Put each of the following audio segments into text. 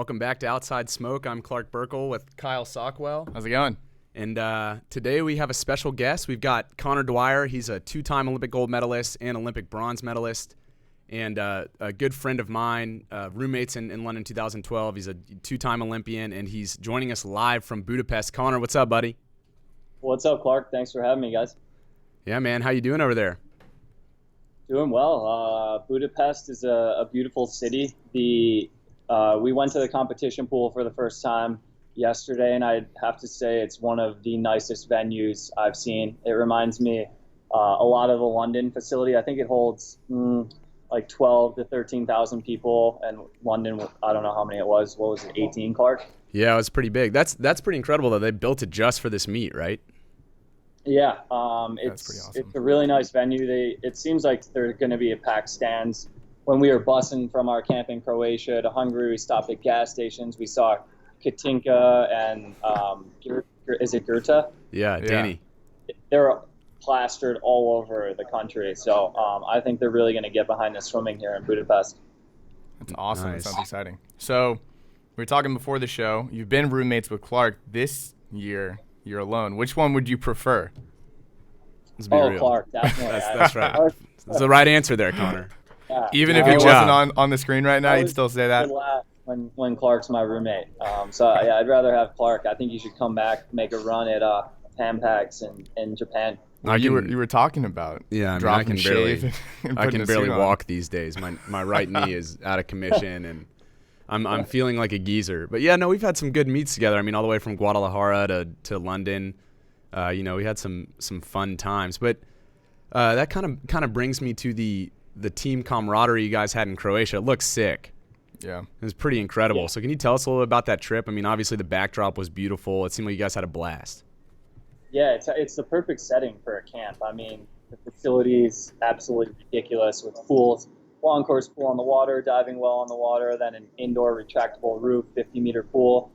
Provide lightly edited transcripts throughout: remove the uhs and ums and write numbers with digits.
welcome back to Outside Smoke. I'm Clark Burkle with Kyle Sockwell. How's it going? And today we have a special guest. We've got Conor Dwyer. He's a two-time Olympic gold medalist and Olympic bronze medalist, and a good friend of mine, roommates in London 2012. He's a two-time Olympian, and he's joining us live from Budapest. Conor, what's up, buddy? What's up, Clark? Thanks for having me, guys. Yeah, man. How you doing over there? Doing well. Budapest is a beautiful city. We went to the competition pool for the first time yesterday, and I'd have to say it's one of the nicest venues I've seen. It reminds me a lot of the London facility. I think it holds like 12 to 13,000 people, and London, I don't know how many it was. What was it, 18, Clark? Yeah, it was pretty big. That's pretty incredible, though. They built it just for this meet, right? Yeah, That's pretty awesome. It's a really nice venue. It seems like there's going to be a packed stands. When we were busing from our camp in Croatia to Hungary, we stopped at gas stations. We saw Katinka and is it Goethe? Yeah, Danny. They're plastered all over the country. So I think they're really going to get behind the swimming here in Budapest. That's awesome. Nice. That sounds exciting. So we were talking before the show. You've been roommates with Clark. This year, you're alone. Which one would you prefer? Let's be real. Clark, definitely. That's right. That's the right answer there, Conor. Yeah. Even if he wasn't on the screen right now, you'd still say that? When Clark's my roommate. Yeah, I'd rather have Clark. I think you should come back, make a run at Tampax in Japan. You were talking about I can barely on. walk these days. My right knee is out of commission, and I'm feeling like a geezer. But yeah, no, we've had some good meets together. I mean, all the way from Guadalajara to London. We had some fun times. But that kind of brings me to the team camaraderie you guys had in Croatia. It looks sick. Yeah. It was pretty incredible. Yeah. So can you tell us a little bit about that trip? I mean, obviously the backdrop was beautiful. It seemed like you guys had a blast. Yeah, it's the perfect setting for a camp. I mean, the facility is absolutely ridiculous with pools, long course pool on the water, diving well on the water, then an indoor retractable roof, 50-meter pool.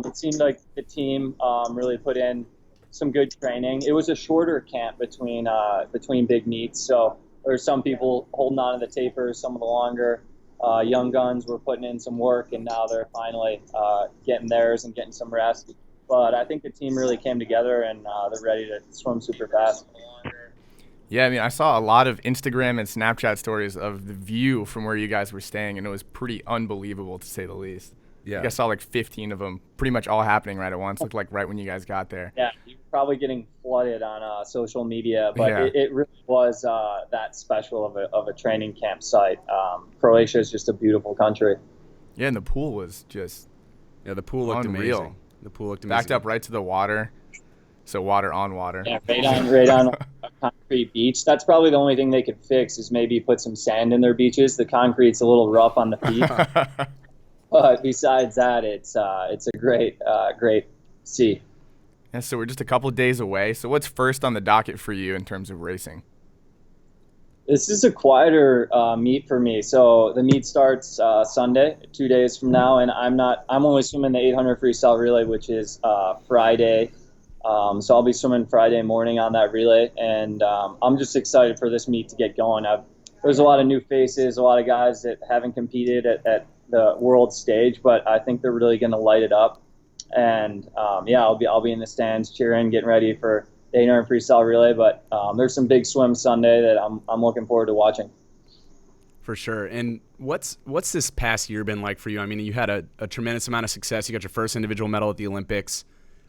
It seemed like the team really put in some good training. It was a shorter camp between big meets, so there's some people holding on to the tapers, some of the longer young guns were putting in some work, and now they're finally getting theirs and getting some rest. But I think the team really came together, and they're ready to swim super fast. Yeah, I mean, I saw a lot of Instagram and Snapchat stories of the view from where you guys were staying, and it was pretty unbelievable, to say the least. Yeah. I guess I saw like 15 of them, pretty much all happening right at once. Looked like right when you guys got there. Yeah, you're probably getting flooded on social media, but Yeah. it really was that special of a training camp site. Croatia is just a beautiful country. Yeah, and the pool was just Yeah, the pool looked unreal. amazing. The pool looked amazing. Backed up right to the water, so water on water. Yeah, right on a concrete beach. That's probably the only thing they could fix is maybe put some sand in their beaches. The concrete's a little rough on the feet. But besides that, it's a great sea. Yeah, so we're just a couple of days away. So what's first on the docket for you in terms of racing? This is a quieter meet for me. So the meet starts Sunday, 2 days from now, and I'm only swimming the 800 freestyle relay, which is Friday. So I'll be swimming Friday morning on that relay, and I'm just excited for this meet to get going. There's a lot of new faces, a lot of guys that haven't competed at the world stage, but I think they're really going to light it up. And I'll be in the stands cheering, getting ready for the 800 freestyle relay. But there's some big swims Sunday that I'm looking forward to watching. For sure. And what's this past year been like for you? I mean, you had a tremendous amount of success. You got your first individual medal at the Olympics.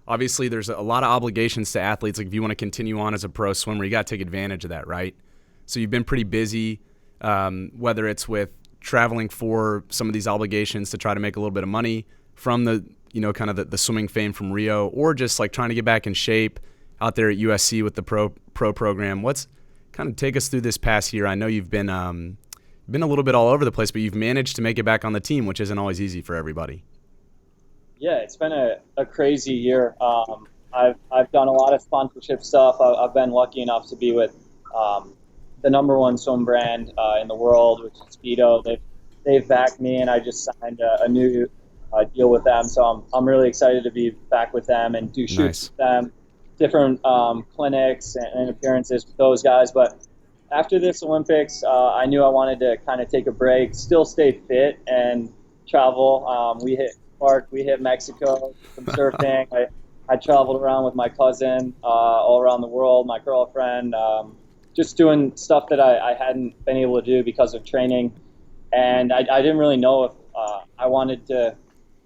Obviously, there's a lot of obligations to athletes. Like if you want to continue on as a pro swimmer, you got to take advantage of that, right? So you've been pretty busy, whether it's with traveling for some of these obligations to try to make a little bit of money from the, kind of the swimming fame from Rio, or just like trying to get back in shape out there at USC with the pro program. What's kind of take us through this past year? I know you've been a little bit all over the place, but you've managed to make it back on the team, which isn't always easy for everybody. Yeah, it's been a crazy year. I've done a lot of sponsorship stuff. I've been lucky enough to be with the number one swim brand in the world, which is Speedo. They've backed me, and I just signed a new deal with them. So I'm really excited to be back with them and do shoots with them, different clinics and appearances with those guys. But after this Olympics, I knew I wanted to kind of take a break, still stay fit, and travel. We hit Clark, we hit Mexico, some surfing. I traveled around with my cousin all around the world, my girlfriend, just doing stuff that I hadn't been able to do because of training. And I didn't really know if I wanted to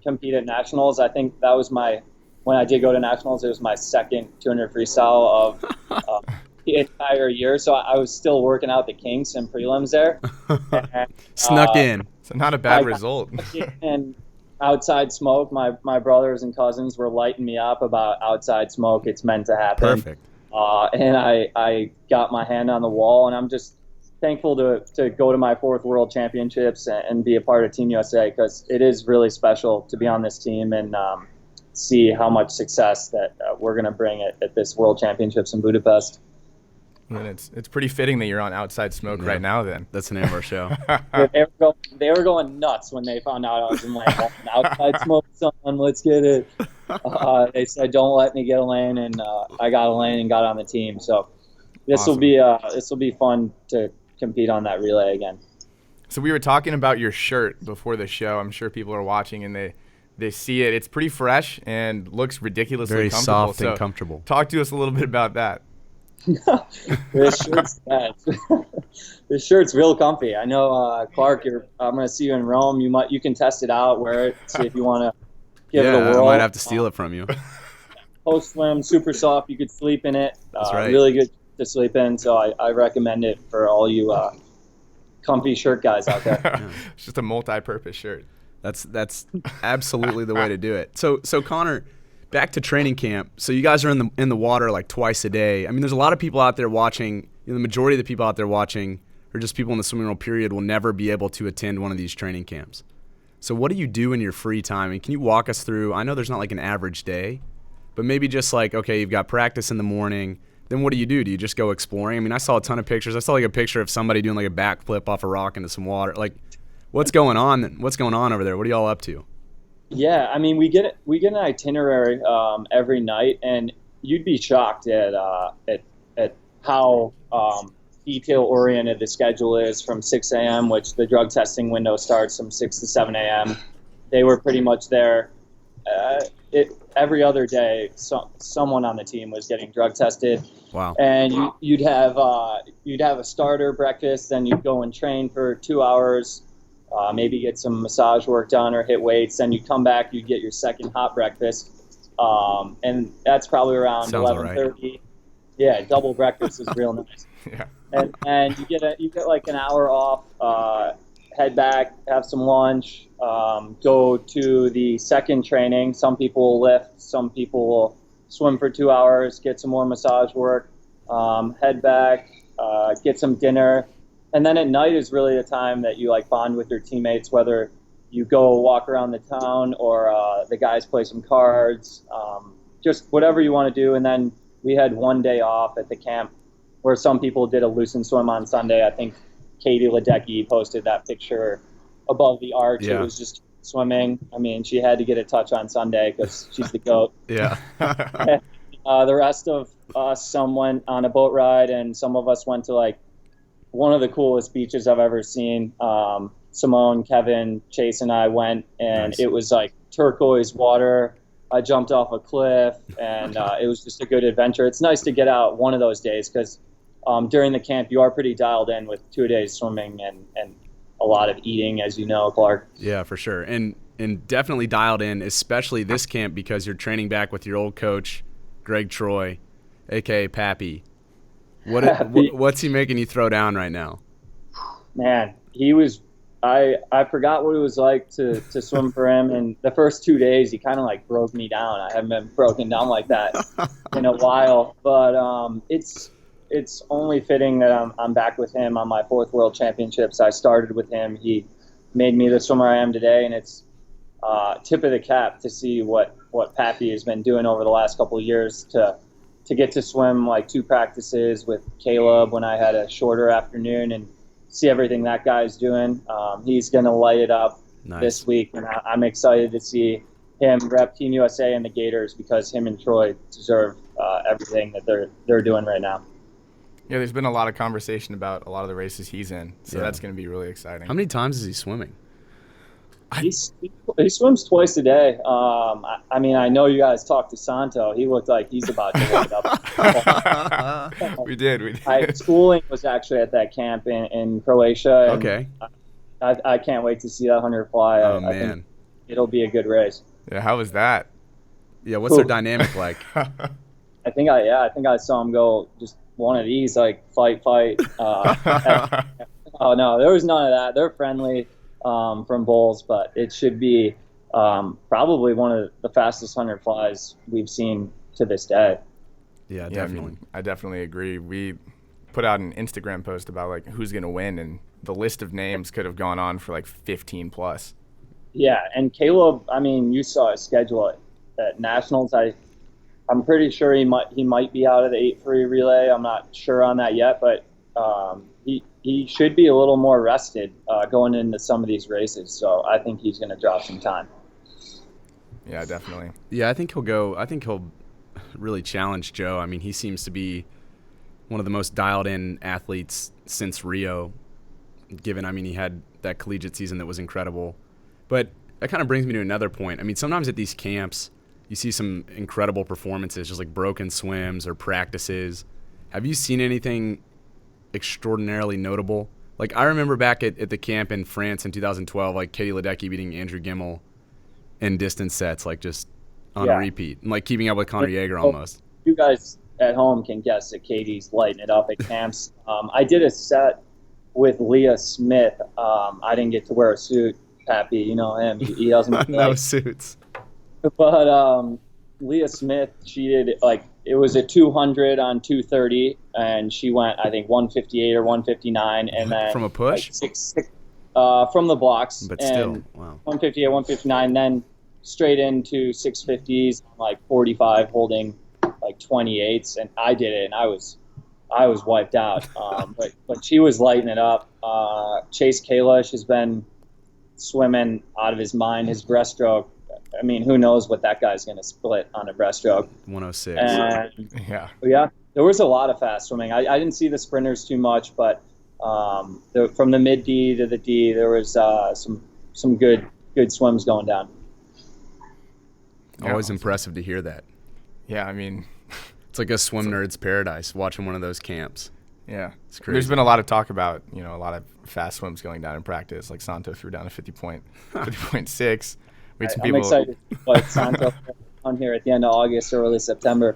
compete at nationals. I think that was when I did go to nationals, it was my second 200 freestyle of the entire year. So I was still working out the kinks and prelims there. And, Snuck in. So not a bad result. And outside smoke, my brothers and cousins were lighting me up about outside smoke. It's meant to happen. Perfect. And I got my hand on the wall, and I'm just thankful to go to my 4th World Championships and be a part of Team USA, because it is really special to be on this team and see how much success that we're going to bring at this World Championships in Budapest. And it's pretty fitting that you're on Outside Smoke right now then. That's the name of our show. They were going nuts when they found out I was in lane. Outside Smoke, someone, let's get it. They said, don't let me get a lane, and I got a lane and got on the team. So this will be fun to compete on that relay again. So we were talking about your shirt before the show. I'm sure people are watching and they see it. It's pretty fresh and looks ridiculously very comfortable. Soft and comfortable. Talk to us a little bit about that. This shirt's real comfy. I know, Clark. I'm going to see you in Rome. You can test it out, wear it, see if you want to give it a whirl. I might have to steal it from you. Post swim, super soft. You could sleep in it. That's right. Really good to sleep in. So I recommend it for all you comfy shirt guys out there. Yeah. It's just a multi-purpose shirt. That's absolutely the way to do it. So Conor, back to training camp. So you guys are in the water like twice a day. I mean, there's a lot of people out there watching. The majority of the people out there watching, or just people in the swimming world period, will never be able to attend one of these training camps. So what do you do in your free time? And can you walk us through? I know there's not like an average day, but maybe just like, okay, you've got practice in the morning. Then what do you do? Do you just go exploring? I mean, I saw a ton of pictures. I saw like a picture of somebody doing like a backflip off a rock into some water. Like, what's going on? What's going on over there? What are y'all up to? Yeah, I mean, we get an itinerary every night, and you'd be shocked at how detail oriented the schedule is from 6 a.m., which the drug testing window starts from 6 to 7 a.m. They were pretty much there. Every other day, someone on the team was getting drug tested. Wow! And you'd have a starter breakfast, then you'd go and train for 2 hours. Maybe get some massage work done or hit weights. Then you come back, you get your second hot breakfast, and that's probably around 11:30. Right. Yeah, double breakfast is real nice. Yeah. And you get like an hour off. Head back, have some lunch, go to the second training. Some people will lift, some people will swim for 2 hours, get some more massage work, head back, get some dinner. And then at night is really the time that you like bond with your teammates, whether you go walk around the town or the guys play some cards, just whatever you want to do. And then we had one day off at the camp where some people did a loosen swim on Sunday. I think Katie Ledecky posted that picture above the arch. Yeah. It was just swimming. I mean, she had to get a touch on Sunday because she's the GOAT. Yeah. The rest of us, some went on a boat ride, and some of us went to like one of the coolest beaches I've ever seen. Simone, Kevin, Chase, and I went, and Nice. It was like turquoise water. I jumped off a cliff, and it was just a good adventure. It's nice to get out one of those days because during the camp you are pretty dialed in with 2 days swimming and a lot of eating, as you know, Clark. Yeah, for sure. And definitely dialed in, especially this camp, because you're training back with your old coach, Greg Troy, a.k.a. Pappy. What's he making you throw down right now? Man, he was I forgot what it was like to swim for him, and the first 2 days he kind of like broke me down. I haven't been broken down like that in a while, but it's only fitting that I'm back with him on my 4th World Championships. I started with him. He made me the swimmer I am today, and it's tip of the cap to see what Pappy has been doing over the last couple of years to get to swim like 2 practices with Caleb when I had a shorter afternoon and see everything that guy's doing. He's going to light it up this week, and I'm excited to see him rep Team USA and the Gators because him and Troy deserve everything that they're doing right now. Yeah, there's been a lot of conversation about a lot of the races he's in, so that's going to be really exciting. How many times is he swimming? He swims twice a day. I mean, I know you guys talked to Santo. He looked like he's about to light up. We did. Schooling was actually at that camp in Croatia. And Okay. I can't wait to see that 100 fly. Oh, I man. think it'll be a good race. Yeah, how was that? Yeah, what's their dynamic like? I think I saw him go just one of these, like fight. Oh no, there was none of that. They're friendly from Bulls, but it should be probably one of the fastest 100 flies we've seen to this day. Yeah, Yeah, definitely. I definitely agree. We put out an Instagram post about like who's gonna win, and the list of names could have gone on for like 15 plus. Yeah, and Caleb, I mean, you saw his schedule at Nationals. I'm pretty sure he might be out of the 8 free relay. I'm not sure on that yet, but he should be a little more rested going into some of these races. So I think he's going to drop some time. Yeah, definitely. Yeah, I think he'll really challenge Joe. I mean, he seems to be one of the most dialed-in athletes since Rio, given, I mean, he had that collegiate season that was incredible. But that kind of brings me to another point. I mean, sometimes at these camps, you see some incredible performances, just like broken swims or practices. Have you seen anything extraordinarily notable? Like, I remember back at the camp in France in 2012, like Katie Ledecky beating Andrew Gimmel in distance sets, like just on a repeat, and like keeping up with Conor Yeager almost. You guys at home can guess that Katie's lighting it up at camps. I did a set with Leah Smith. I didn't get to wear a suit. Happy, you know him. He doesn't No suits. But Leah Smith, she did like it was a 200 on 230, and she went I think 158 or 159, and then from a push, like six, from the blocks. But and still, wow. 158, 159, then straight into 650s, like 45, holding like 28s, and I did it, and I was wiped out. But she was lighting it up. Chase Kalish has been swimming out of his mind. His breaststroke, I mean, who knows what that guy's going to split on a breaststroke. 106. And, yeah, there was a lot of fast swimming. I didn't see the sprinters too much, but from the mid D to the D, there was some good swims going down. Always impressive to hear that. Yeah, I mean, it's like a swim nerd's paradise watching one of those camps. Yeah, it's crazy. There's been a lot of talk about, a lot of fast swims going down in practice. Like Santo threw down a 50.6. I'm excited to put Santo on here at the end of August, early September.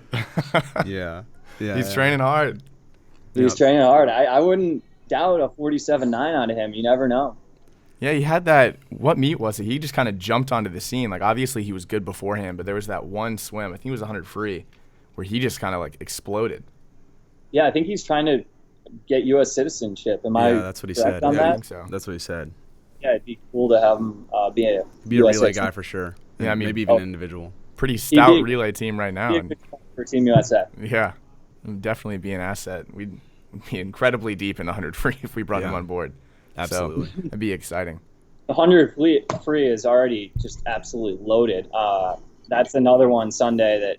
Yeah. He's training hard. He's training hard. I wouldn't doubt a 47.9 out of him. You never know. Yeah, he had that. What meet was it? He just kind of jumped onto the scene. Like, obviously he was good beforehand, but there was that one swim, I think it was 100 free, where he just kind of like exploded. Yeah, I think he's trying to get U.S. citizenship. Yeah, that's what he said. I think so. That's what he said. Yeah, it'd be cool to have him be a relay citizen guy for sure. Yeah, I mean, maybe even an individual. Pretty stout relay team right now. For Team USA. Yeah, definitely be an asset. We'd be incredibly deep in the 100 free if we brought him on board. Absolutely. So that'd be exciting. The 100 free is already just absolutely loaded. That's another one Sunday that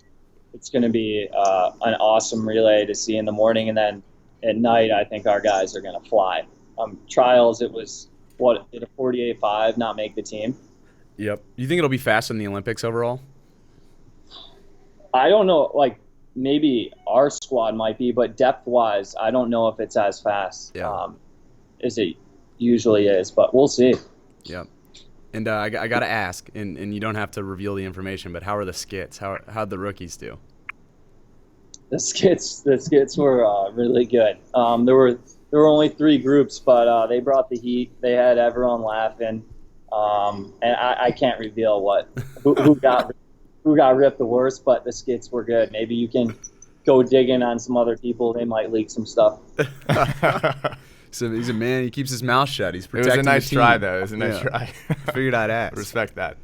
it's going to be an awesome relay to see in the morning, and then at night I think our guys are going to fly. Trials, it was did a 48.5 not make the team? Yep. You think it'll be faster than the Olympics overall? I don't know. Like maybe our squad might be, but depth-wise, I don't know if it's as fast as it usually is. But we'll see. Yep. And I got to ask, and you don't have to reveal the information, but how are the skits? How'd the rookies do? The skits were really good. There were only 3 groups, but they brought the heat. They had everyone laughing, and I can't reveal who got ripped the worst, but the skits were good. Maybe you can go digging on some other people. They might leak some stuff. So he's a man. He keeps his mouth shut. He's protecting It was a nice the team. try, though. It was a nice try. Figured I'd ask. Respect that.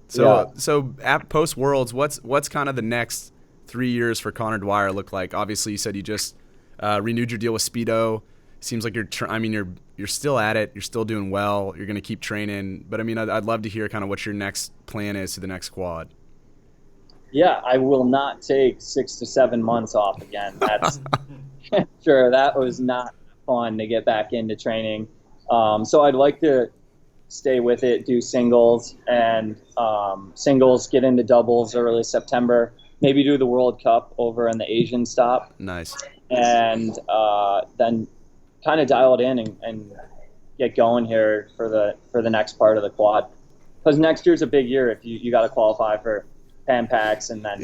So at post Worlds, what's kind of the next 3 years for Conor Dwyer look like? Obviously, you said you just renewed your deal with Speedo. Seems like you're still at it. You're still doing well. You're going to keep training. But I mean, I'd love to hear kind of what your next plan is to the next quad. Yeah, I will not take 6 to 7 months off again. That's sure. That was not fun to get back into training. So I'd like to stay with it, do singles, and singles get into doubles early September. Maybe do the World Cup over in the Asian stop. Nice. And then kind of dial it in and get going here for the next part of the quad. Because next year's a big year if you got to qualify for Pan Pacs, and then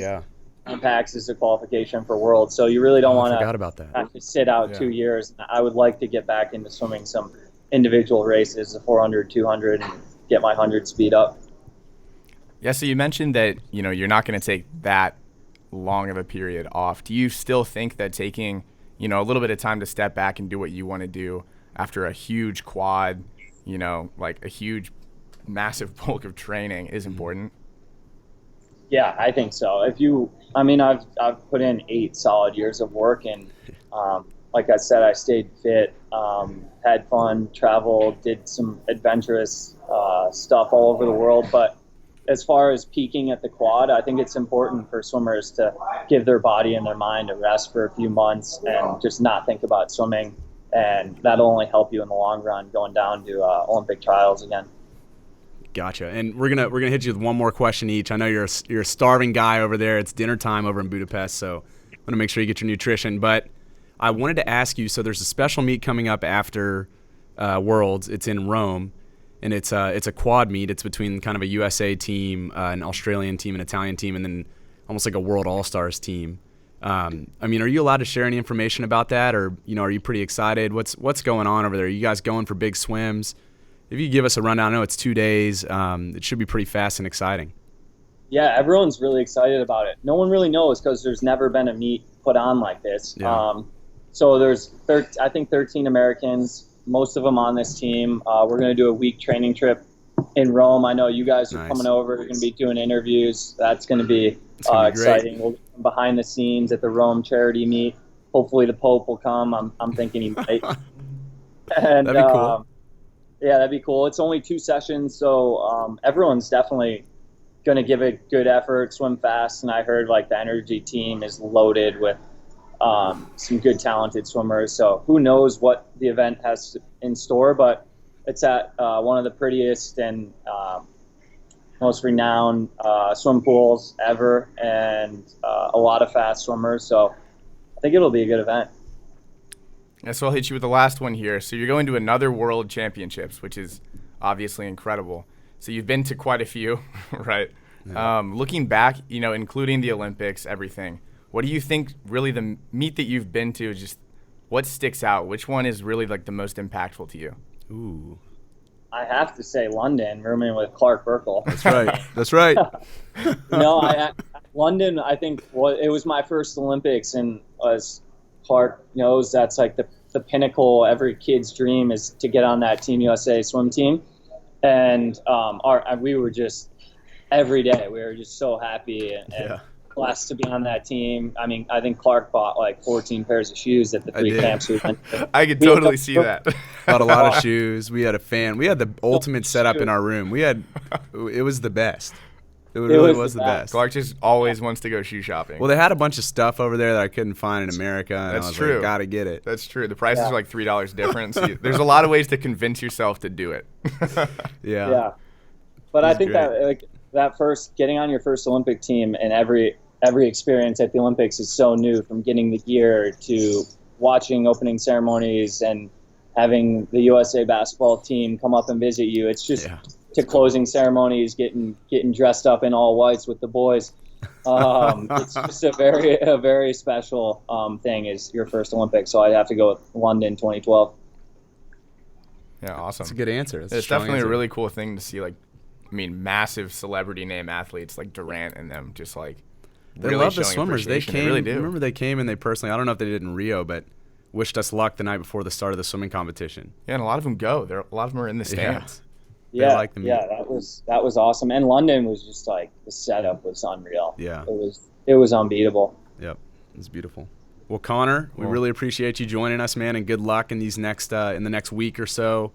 Pan Pacs is the qualification for Worlds. So you really don't want to have to sit out 2 years. I would like to get back into swimming some individual races, the 400, 200, and get my 100 speed up. Yeah, so you mentioned that, you're not going to take that long of a period off. Do you still think that taking, a little bit of time to step back and do what you want to do after a huge quad, like a huge, massive bulk of training is important? Yeah, I think so. I've put in 8 solid years of work, and like I said, I stayed fit, had fun, traveled, did some adventurous stuff all over the world. But as far as peaking at the quad, I think it's important for swimmers to give their body and their mind a rest for a few months and just not think about swimming, and that'll only help you in the long run going down to Olympic trials again. Gotcha. And we're gonna hit you with one more question each. I know you're a starving guy over there. It's dinner time over in Budapest, so I'm gonna make sure you get your nutrition. But I wanted to ask you. So there's a special meet coming up after Worlds. It's in Rome, and it's a quad meet. It's between kind of a USA team, an Australian team, an Italian team, and then almost like a World All-Stars team. Are you allowed to share any information about that, or are you pretty excited? What's going on over there? Are you guys going for big swims? If you give us a rundown, I know it's 2 days. It should be pretty fast and exciting. Yeah, everyone's really excited about it. No one really knows because there's never been a meet put on like this. Yeah. So there's, I think, 13 Americans, most of them on this team. We're going to do a week training trip in Rome. I know you guys are coming over. We're going to be doing interviews. That's going to be exciting. We'll be behind the scenes at the Rome charity meet. Hopefully the Pope will come. I'm thinking he might. And, that'd be cool. Yeah, that'd be cool. It's only 2 sessions, so everyone's definitely going to give a good effort, swim fast, and I heard the energy team is loaded with some good, talented swimmers. So who knows what the event has in store, but it's at one of the prettiest and most renowned swim pools ever, and a lot of fast swimmers. So I think it'll be a good event. Yeah, so I'll hit you with the last one here. So you're going to another World Championships, which is obviously incredible. So you've been to quite a few, right? Yeah. Looking back, including the Olympics, everything, what do you think really the meet that you've been to, just what sticks out? Which one is really the most impactful to you? Ooh. I have to say London, rooming with Clark Burkle. That's right. That's right. London, I think, it was my first Olympics, and as Clark knows, that's the pinnacle. Every kid's dream is to get on that Team USA swim team. And we were just, every day, we were just so happy and blessed to be on that team. I think Clark bought 14 pairs of shoes at the 3 camps we went to. I could totally see that. Bought a lot of shoes. We had a fan. We had the ultimate setup in our room. It was the best. It really was the best. Clark just always wants to go shoe shopping. Well, they had a bunch of stuff over there that I couldn't find in America. And That's I was true. Like, gotta get it. That's true. The prices are $3 difference. So there's a lot of ways to convince yourself to do it. Yeah. But I think that that first, getting on your first Olympic team, and every experience at the Olympics is so new, from getting the gear to watching opening ceremonies and having the USA basketball team come up and visit you. It's just to closing ceremonies, getting dressed up in all whites with the boys. It's just a very special thing, is your first Olympics. So I'd have to go with London 2012. Yeah, awesome. That's a good answer. It's definitely a really cool thing to see. Massive celebrity name athletes like Durant and them just they really love the swimmers. They came. They really do. Remember, they came and they personally, I don't know if they did in Rio, but wished us luck the night before the start of the swimming competition. Yeah, and a lot of them go. A lot of them are in the stands. Yeah, that was awesome. And London was just the setup was unreal. Yeah, it was unbeatable. Yep, it was beautiful. Well, Conor, we really appreciate you joining us, man, and good luck in these in the next week or so.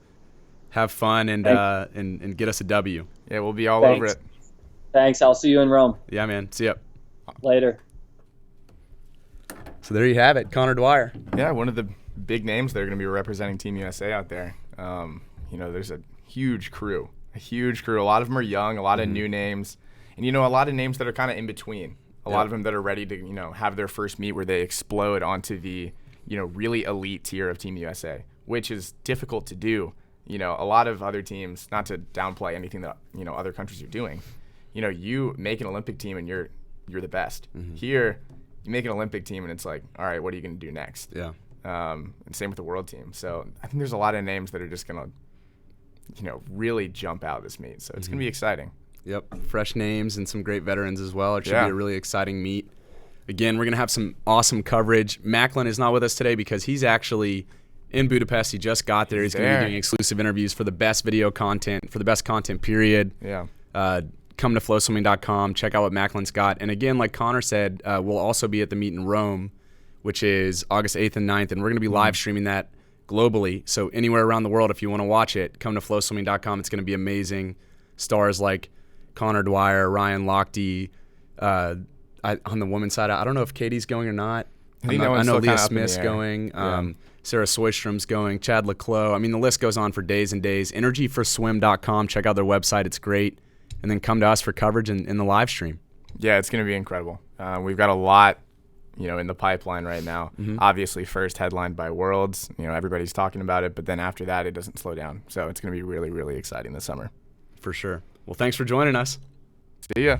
Have fun and get us a W. Yeah, we'll be all over it. Thanks. I'll see you in Rome. Yeah, man. See ya. Later. So there you have it, Conor Dwyer. Yeah, one of the big names that are going to be representing Team USA out there. there's a huge crew. A lot of them are young, a lot of new names, and, a lot of names that are kind of in between. A lot of them that are ready to, have their first meet where they explode onto the, really elite tier of Team USA, which is difficult to do. A lot of other teams, not to downplay anything that, other countries are doing, you make an Olympic team and you're the best. Here, you make an Olympic team and it's like, all right, what are you going to do next? Yeah. And same with the world team. So I think there's a lot of names that are just going to, really jump out this meet. So it's going to be exciting. Yep. Fresh names and some great veterans as well. It should be a really exciting meet. Again, we're going to have some awesome coverage. Macklin is not with us today because he's actually in Budapest. He just got there. He's going to be doing exclusive interviews for the best video content, for the best content, period. Yeah. Come to FloSwimming.com. Check out what Macklin's got. And again, like Conor said, we'll also be at the meet in Rome, which is August 8th and 9th. And we're going to be live streaming that globally. So anywhere around the world, if you want to watch it, come to FloSwimming.com. It's going to be amazing. Stars like Conor Dwyer, Ryan Lochte. On the women's side, I don't know if Katie's going or not. I know Leah Smith's going. Sarah Soystrom's going. Chad Leclos. I mean, the list goes on for days and days. Energyforswim.com. Check out their website. It's great. And then come to us for coverage in the live stream. Yeah, it's going to be incredible. We've got a lot, in the pipeline right now. Obviously, first headlined by Worlds. Everybody's talking about it. But then after that, it doesn't slow down. So it's going to be really, really exciting this summer. For sure. Well, thanks for joining us. See ya.